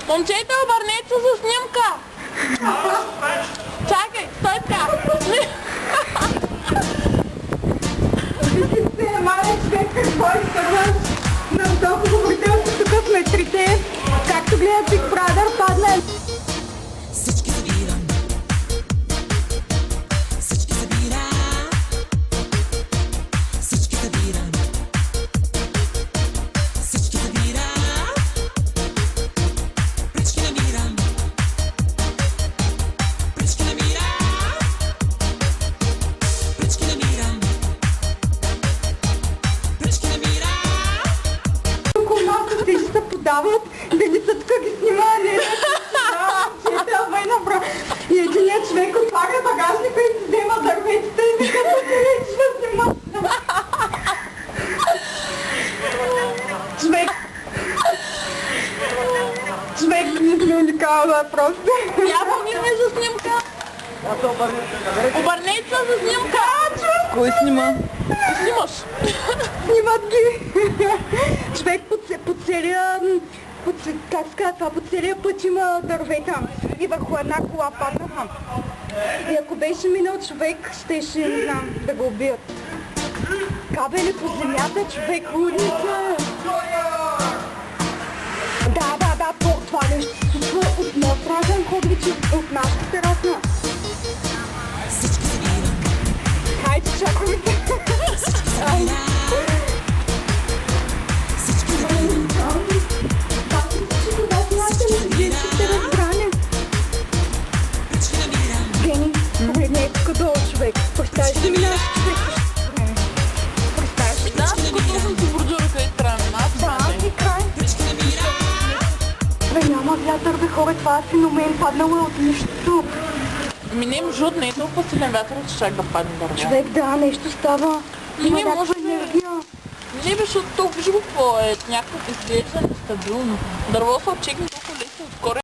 Момчета, обърнете се за снимка! Чакай, стой така! Вижте, малък човек, какво изтърваш на толкова говорителство тук в метрите. Както гледат Big Brother, падна. Всички събирам. Всички събирам. Всички събирам. Всички събирам. Пречки намирам. Пречки намирам. Пречки намирам. Пречки намирам. Тук малко те се подават, дали са тук ги снима, не и единият човек отваря багажника и си взема дърветите и вика да се речва снима. Човек не сме уникална просто. Я помираме за снимка! Обърнете се за снимка! Кой снима? Снимаш! Снимат ги. Човек по целия... Как се казва това? По целия път има дървета. И върху една кола паднаха. И ако беше минал човек, щеше, не знам, да го убият. Кабели по земята, човек, лудница. Да, това нещо се случва от моят разен ходвичи, от нашата терасна. Всички събирам. Хайде, чакаме те. Всички събирам. Всички събирам. Пречки намирам. Гени, погледне тук долу, човек. Представиш ли ми наш човек? Представиш ли? Да, като съм си бордюра, където трябва да минат. Да, и край. Пречки намирам. Бе, няма вятър, бе, хора, това е феномен, паднало е от нищото. Ми не им жут, не е толкова силен вятър, че чак да падне дърво. Човек, да, нещо става. Има Не, може някаква би. енергия. Не, бе, защото толкова живо какво е, някакво изглежда нестабилно. Дърво се отчекни